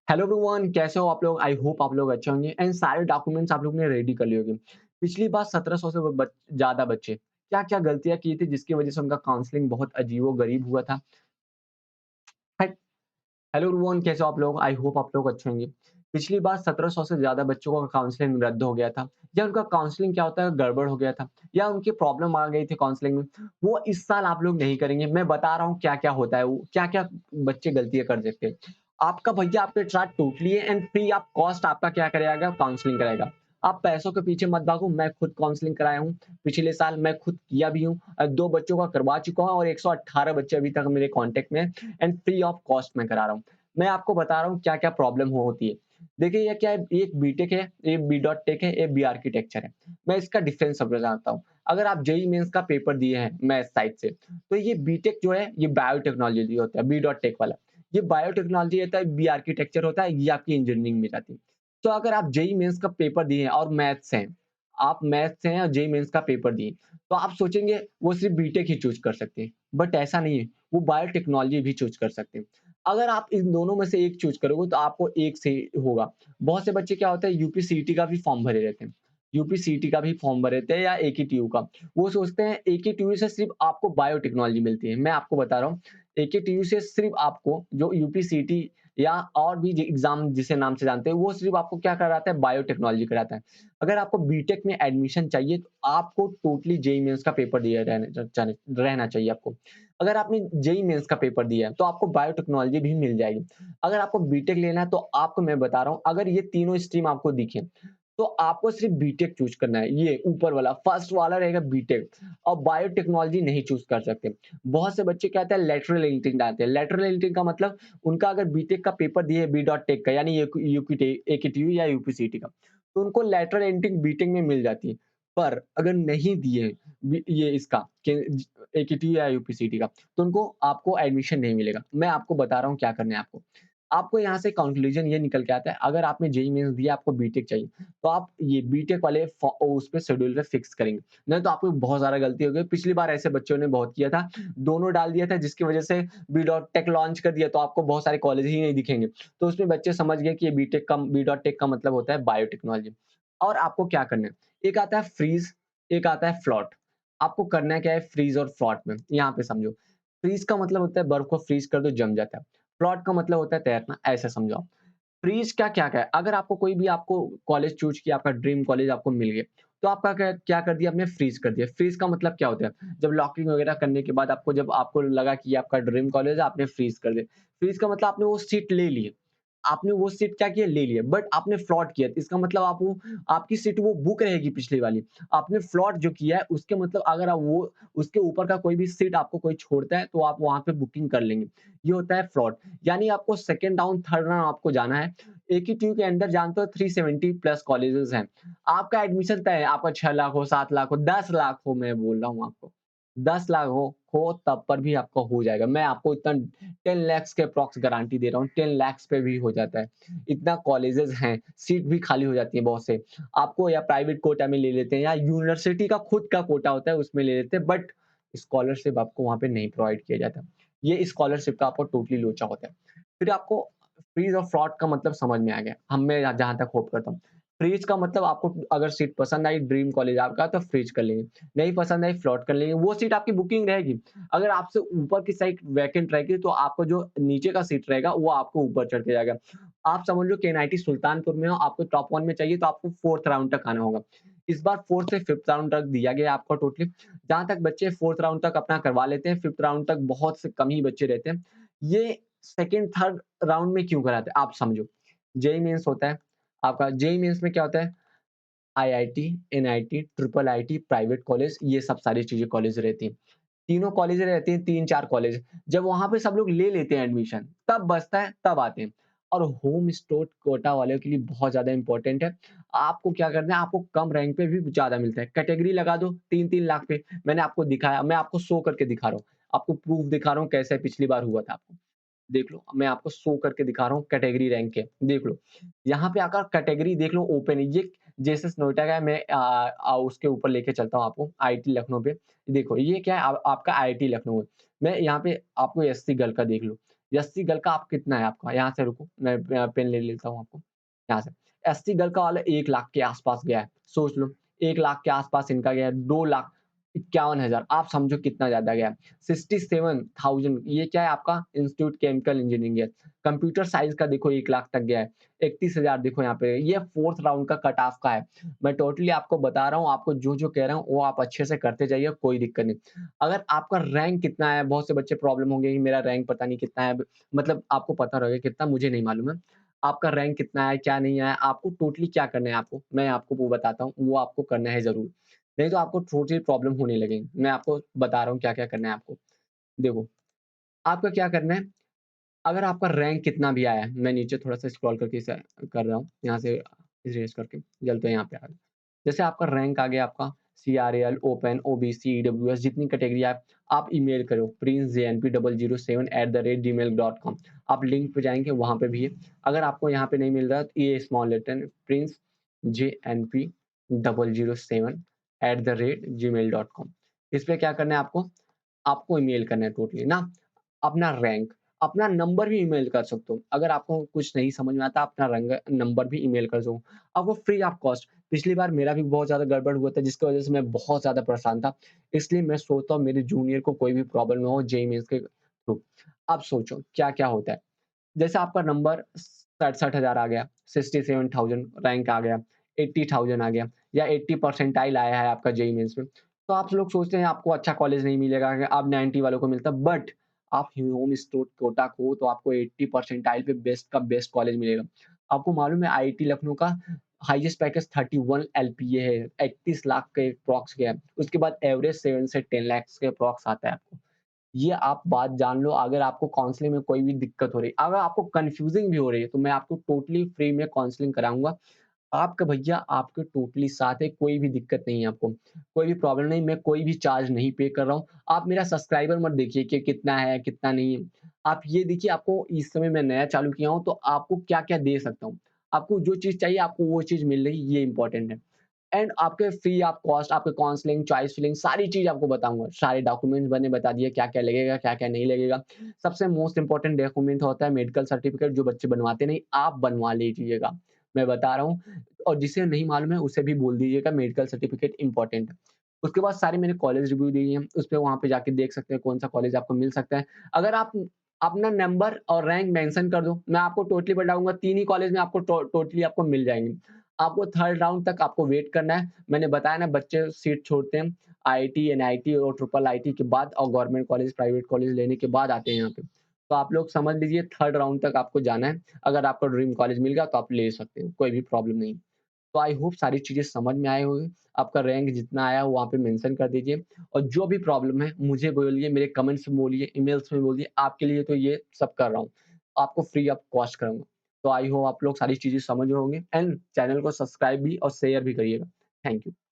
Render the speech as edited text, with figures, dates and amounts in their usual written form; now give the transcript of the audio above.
Hello everyone, कैसे हो आप लोग? आई होप आप लोग अच्छे होंगे एंड सारे डॉक्यूमेंट्स आप लोग ने रेडी कर लिए होंगे। पिछली बार 1700 से ज़्यादा बच्चे क्या-क्या गलतियाँ की थी जिसकी वज़ह से उनका काउंसलिंग बहुत अजीबो-गरीब हुआ था। हेट हेलो एवरीवन, कैसे हो आप लोग? आई होप आप लोग अच्छे होंगे। पिछली बार 1700 से ज़्यादा बच्चों का काउंसलिंग रद्द हो गया था या उनका काउंसलिंग क्या होता है गड़बड़ हो गया था या उनकी प्रॉब्लम आ गई थी काउंसलिंग में। वो इस साल आप लोग नहीं करेंगे। मैं बता रहा हूँ क्या-क्या होता है, वो क्या-क्या बच्चे गलतियाँ कर सकते हैं। आपका भैया आपके साथ टोटली है एंड फ्री ऑफ कॉस्ट आपका क्या कराएगा, काउंसलिंग कराएगा। आप पैसों के पीछे मत भागो, मैं खुद काउंसलिंग कराया हूँ। पिछले साल मैं खुद किया भी हूँ। 2 बच्चों का करवा चुका हूँ और 118 बच्चे अभी तक मेरे कॉन्टैक्ट में हैं एंड फ्री ऑफ कॉस्ट मैं करा रहा हूँ। मैं आपको बता रहा हूँ क्या-क्या प्रॉब्लम होती है। देखिए ये क्या है, एक बीटेक है, एक बी डॉट टेक है, एक बी आर्किटेक्चर है। मैं इसका डिफरेंस समझाता हूँ। अगर आप जेईई मेंस का पेपर दिए हैं मैथ्स साइड से, तो ये बीटेक जो है ये बायोटेक्नोलॉजी होता है, बी डॉट टेक वाला। ये बायोटेक्नोलॉजी होता है, बी आर्किटेक्चर होता है, ये आपकी इंजीनियरिंग में जाती है। तो अगर आप जेईई मेंस का पेपर दिए हैं और मैथ्स हैं, आप मैथ्स से हैं और जेईई मेंस का पेपर दिए, तो आप सोचेंगे वो सिर्फ बीटेक ही चूज़ कर सकते हैं, बट ऐसा नहीं है, वो बायोटेक्नोलॉजी भी चूज़ कर सकते हैं। अगर आप इन दोनों में से एक चूज़ करोगे तो आपको एक से होगा। बहुत से बच्चे क्या होता है यूपी सीईटी का भी फॉर्म भरे रहते हैं। यूपी सीईटी का भी फॉर्म भरे रहते हैं या एकेटीयू का। वो सोचते हैं एकेटीयू से सिर्फ़ आपको बायोटेक्नोलॉजी मिलती है। मैं आपको बता रहा हूँ, एकेटीयू से सिर्फ़ आपको जो यूपी सीईटी या और भी एग्ज़ाम जिसे नाम से जानते हैं, वो सिर्फ़ आपको क्या कराता है, बायोटेक्नोलॉजी कराता है। अगर आपको बीटेक में एडमिशन चाहिए तो आपको टोटली जेईई मेंस का पेपर दिया रहना चाहिए आपको। अगर आपने जेईई मेंस का पेपर दिया है, तो आपको बायोटेक्नोलॉजी भी मिल जाएगी। अगर आपको बीटेक लेना है, तो आपको मैं बता रहा हूँ, अगर ये तीनों स्ट्रीम आपको दिखे, तो आपको सिर्फ़ बीटेक चूज़ करना है। ये ऊपर वाला, फर्स्ट वाला रहेगा बीटेक और बायोटेक्नोलॉजी नहीं चूज़ कर सकते। बहुत से बच्चे क्या होता है लैटरल एंट्री डालते हैं। लैटरल एंट्री का मतलब उनका अगर बीटेक का पेपर दिए बी डॉट टेक का यानी एकेटीयू या यूपीसीटी का, तो उनको लैटरल एंट्री बीटेक में मिल जाती है। पर अगर नहीं दिए ये इसका एकेटीयू या यूपीसीटी का, तो उनको आपको एडमिशन नहीं मिलेगा। मैं आपको बता रहा हूँ क्या करना है आपको। आपको यहाँ से कंक्लूजन ये निकल के आता है, अगर आपने जेईई मेंस दिया आपको बीटेक चाहिए, तो आप ये बीटेक वाले उस पे शेड्यूल पे फिक्स करेंगे। नहीं तो आपको बहुत ज़्यादा गलती हो गई। पिछली बार ऐसे बच्चों ने बहुत किया था, दोनों डाल दिया था जिसकी वजह से बी डॉट टेक लॉन्च कर दिया तो आपको बहुत सारे कॉलेज ही नहीं दिखेंगे। तो उसमें बच्चे समझ गए कि ये बी डॉट टेक का मतलब होता है बायोटेक्नोलॉजी। और आपको क्या करना है, एक आता है फ्रीज़, एक आता है फ्लॉट। आपको करना क्या है फ्रीज़ और फ्लॉट में, यहाँ पे समझो। फ्रीज़ का मतलब होता है बर्फ को फ्रीज़ कर दो जम जाता है। प्लॉट का मतलब होता है तैरना, ऐसा समझो आप। फ्रीज़ का क्या है, अगर आपको कोई भी आपको कॉलेज चूज़ किया, आपका ड्रीम कॉलेज आपको मिल गया, तो आपका क्या क्या कर दिया आपने फ्रीज़ कर दिया। फ्रीज़ का मतलब क्या होता है, जब लॉकिंग वगैरह करने के बाद आपको जब आपको लगा कि ये आपका ड्रीम कॉलेज है, आपने फ्रीज़ कर दिया। फ्रीज़ का मतलब आपने वो सीट ले ली है। आपने वो सीट क्या किया, ले लिया, बट आपने फ्लॉट किया, तो इसका मतलब आप वो आपकी सीट वो बुक रहेगी पिछली वाली। आपने फ्लॉट जो किया है उसके मतलब अगर आप वो उसके ऊपर का कोई भी सीट आपको कोई छोड़ता है, तो आप वहाँ पे बुकिंग कर लेंगे। ये होता है फ्लॉट। यानी आपको सेकंड राउंड, थर्ड राउंड आपको जाना है। एकेटीयू के अंदर जानते हो 370 प्लस कॉलेजेस हैं। आपका एडमिशन तय है, आपका 6 लाख हो, 7 लाख हो, 10 लाख हो, मैं बोल रहा हूँ आपको। 10 लाख हो तब पर भी आपका हो जाएगा। मैं आपको इतना 10 लैक्स के अप्रॉक्स गारंटी दे रहा हूँ, 10 लैक्स पे भी हो जाता है। इतना कॉलेजेस हैं, सीट भी खाली हो जाती है बहुत से। आपको या प्राइवेट कोटा में ले लेते हैं या यूनिवर्सिटी का खुद का कोटा होता है उसमें ले लेते हैं, बट स्कॉलरशिप आपको वहाँ पे नहीं प्रोवाइड किया जाता। ये स्कॉलरशिप का आपको टोटली लोचा होता है। फिर आपको फ्रीज़ और फ्रॉड का मतलब समझ में आ गया। मैं जहाँ तक होप करता हूँ। फ्रीज़ का मतलब आपको अगर सीट पसंद आई ड्रीम कॉलेज आपका तो फ्रीज़ कर लेंगे, नहीं पसंद आई फ्लॉट कर लेंगे, वो सीट आपकी बुकिंग रहेगी। अगर आपसे ऊपर की साइड वैकेंट रहेगी तो आपको जो नीचे का सीट रहेगा वो आपको ऊपर चढ़ के जाएगा। आप समझ लो कि एनआईटी सुल्तानपुर में हो, आपको टॉप 1 में चाहिए तो आपको 4th राउंड तक आना होगा। इस बार 4th से 5th राउंड तक दिया गया है आपको टोटली। जहाँ तक बच्चे 4th राउंड तक अपना करवा लेते हैं, 5th राउंड तक बहुत से कम ही बच्चे रहते हैं। ये 2nd, 3rd राउंड में क्यों कराते हैं? आप समझो। जेईई मेंस होता है, आपका जेईई मेंस में क्या होता है? IIT, NIT, triple IT, private college ये सब सारी चीज़ें कॉलेज रहती हैं। तीनों कॉलेज रहती हैं, 3-4 कॉलेज। जब वहाँ पे सब लोग ले लेते हैं एडमिशन, तब बचता है, तब आते हैं। और होम स्टूडेंट कोटा वालों के लिए बहुत ज़्यादा इम्पोर्टेंट है। आपको क्या करना है, आपको कम रैंक पे भी ज़्यादा मिलता है। कैटेगरी लगा दो 3-3 लाख पे। मैंने आपको दिखाया, मैं आपको शो करके दिखा रहा हूँ। आपको प्रूफ दिखा रहा हूँ कैसे पिछली बार हुआ था आपको। देख लो, मैं आपको शो करके दिखा रहा हूँ कैटेगरी रैंक के, देख लो। यहाँ पे आकर कैटेगरी देख लो ओपन है, ये जेएसएस नोएडा का है, मैं उसके ऊपर लेके चलता हूँ आपको आईआईटी लखनऊ पे। देखो ये क्या है आपका आईआईटी लखनऊ है। मैं यहाँ पे आपको एससी गर्ल का देख लो, एससी गर्ल का आप कितना है आपका? यहाँ से रुको, मैं पेन ले लेता हूँ आपको, यहाँ से। एससी गर्ल का वाला 1 लाख के आस-पास गया है, सोच लो। 1 लाख के आस-पास इनका गया है, 2,51,000 आप समझो कितना ज़्यादा गया है। 67,000 ये क्या है आपका इंस्टीट्यूट केमिकल इंजीनियरिंग है। कंप्यूटर साइंस का देखो 1 लाख तक गया है। 31,000 देखो यहाँ पे, ये 4th राउंड का कट ऑफ का है। मैं टोटली आपको बता रहा हूँ, आपको जो-जो कह रहा हूँ, वो आप अच्छे से करते जाइए, कोई दिक्कत नहीं। अगर आपका रैंक कितना है, बहुत से बच्चे प्रॉब्लम होंगे कि मेरा रैंक पता नहीं कितना है, मतलब आपको पता रहेगा कितना, मुझे नहीं मालूम है। आपका रैंक कितना है, क्या नहीं है, आपको टोटली क्या करना है आपको, मैं आपको वो बताता हूँ, वो आपको करना है ज़रूर। नहीं तो आपको थोड़ी प्रॉब्लम होने लगेगी। मैं आपको बता रहा हूँ क्या-क्या करना है आपको। देखो, आपका क्या करना है, अगर आपका रैंक कितना भी आया है, मैं नीचे थोड़ा-सा स्क्रॉल करके इसे कर रहा हूँ, यहाँ से इरेज़ करके, चलते हैं यहाँ पे आगे। जैसे आपका रैंक आ गया आपका सीआरएल, ओपन, ओबीसी, ईडब्ल्यूएस जितनी कैटेगरी है आप ईमेल करो princejnp007@gmail.com। आप लिंक पे जाएँगे वहाँ पे भी है। अगर आपको यहाँ पे नहीं मिल रहा है तो ये स्मॉल लेटर princejnp007@gmail.com। इस पे क्या करना है आपको? आपको ईमेल करना है टोटली ना, अपना रैंक, अपना नंबर भी ईमेल कर सकते हो। अगर आपको कुछ नहीं समझ में आता, अपना रंग नंबर भी ईमेल कर सकते हो। आपको फ्री ऑफ कॉस्ट। पिछली बार मेरा भी बहुत ज़्यादा गड़बड़ हुआ था, जिसकी वज़ह से मैं बहुत ज़्यादा परेशान था। इसलिए मैं सोचता हूँ मेरे जूनियर को कोई भी प्रॉब्लम ना हो जेईई मेन्स के थ्रू। अब सोचो क्या-क्या होता है। जैसे आपका नंबर 67,000 आ गया, 67,000 रैंक आ गया, 80,000 आ गया या 80 परसेंटाइल आया है आपका जेईई मेन्स में। तो आप लोग सोचते हैं आपको अच्छा कॉलेज नहीं मिलेगा, अब 90 वालों को मिलता है, बट आप होम स्टूड कोटा को तो आपको 80 परसेंटाइल पे बेस्ट का बेस्ट कॉलेज मिलेगा। आपको मालूम है आईआईटी लखनऊ का हाईएस्ट पैकेज 31 एलपीए है, 31 लाख के अप्रॉक्स गया है। उसके बाद एवरेज 7 से 10 लैक्स के अप्रॉक्स आता है आपको। ये आप बात जान लो, अगर आपको काउंसलिंग में कोई भी दिक्कत हो रही है, अगर आपको कन्फ्यूजिंग भी हो रही है, तो मैं आपको टोटली फ्री में काउंसलिंग कराऊँगा। आपका भैया आपके टोटली साथ है, कोई भी दिक्कत नहीं है आपको। कोई भी प्रॉब्लम नहीं, मैं कोई भी चार्ज नहीं पे कर रहा हूँ। आप मेरा सब्सक्राइबर मत देखिए कि कितना है, कितना नहीं है। आप ये देखिए आपको इस समय मैं नया चालू किया हूँ, तो आपको क्या-क्या दे सकता हूँ। आपको जो चीज़ चाहिए, आपको वो चीज़ मिल रही है, ये इम्पोर्टेंट है। एंड आपके फ्री ऑफ कॉस्ट आपके काउंसलिंग, चॉइस फिलिंग सारी चीज़ आपको बताऊँगा। सारे डॉक्यूमेंट्स मैंने बता दिए क्या-क्या लगेगा, क्या-क्या नहीं लगेगा। सबसे मोस्ट इम्पोर्टेंट डॉक्यूमेंट होता है मेडिकल सर्टिफिकेट जो बच्चे बनवाते नहीं, आप बनवा लीजिएगा। मैं बता रहा हूँ और जिसे नहीं मालूम है उसे भी बोल दीजिएगा मेडिकल सर्टिफिकेट इम्पोर्टेंट है। उसके बाद सारे मैंने कॉलेज रिव्यू दिए हैं, उसपे वहाँ पे जाके देख सकते हैं कौन-सा कॉलेज आपको मिल सकता है। अगर आप अपना नंबर और रैंक मेंशन कर दो, मैं आपको टोटली बताऊँगा 3 ही कॉलेज में आपको टोटली आपको मिल जाएँगे। आपको 3rd राउंड तक आपको वेट करना है। मैंने बताया ना बच्चे सीट छोड़ते हैं आईआईटी, एनआईटी और ट्रिपल आईटी के बाद और गवर्नमेंट कॉलेज, प्राइवेट कॉलेज लेने के बाद आते हैं यहाँ पे। तो आप लोग समझ लीजिए 3rd राउंड तक आपको जाना है। अगर आपका ड्रीम कॉलेज मिल गया तो आप ले सकते हो, कोई भी प्रॉब्लम नहीं। तो आई होप सारी चीज़ें समझ में आई होगी। आपका रैंक जितना आया वहाँ पे मेंशन कर दीजिए और जो भी प्रॉब्लम है मुझे बोलिए, मेरे कमेंट्स में बोलिए, ईमेल्स में बोलिए, आपके लिए तो ये सब कर रहा हूँ। आपको फ्री ऑफ कॉस्ट कराऊँगा। तो आई होप आप लोग सारी चीज़ें समझ रहे होंगे एंड चैनल को सब्सक्राइब भी और शेयर भी करिएगा। Thank you.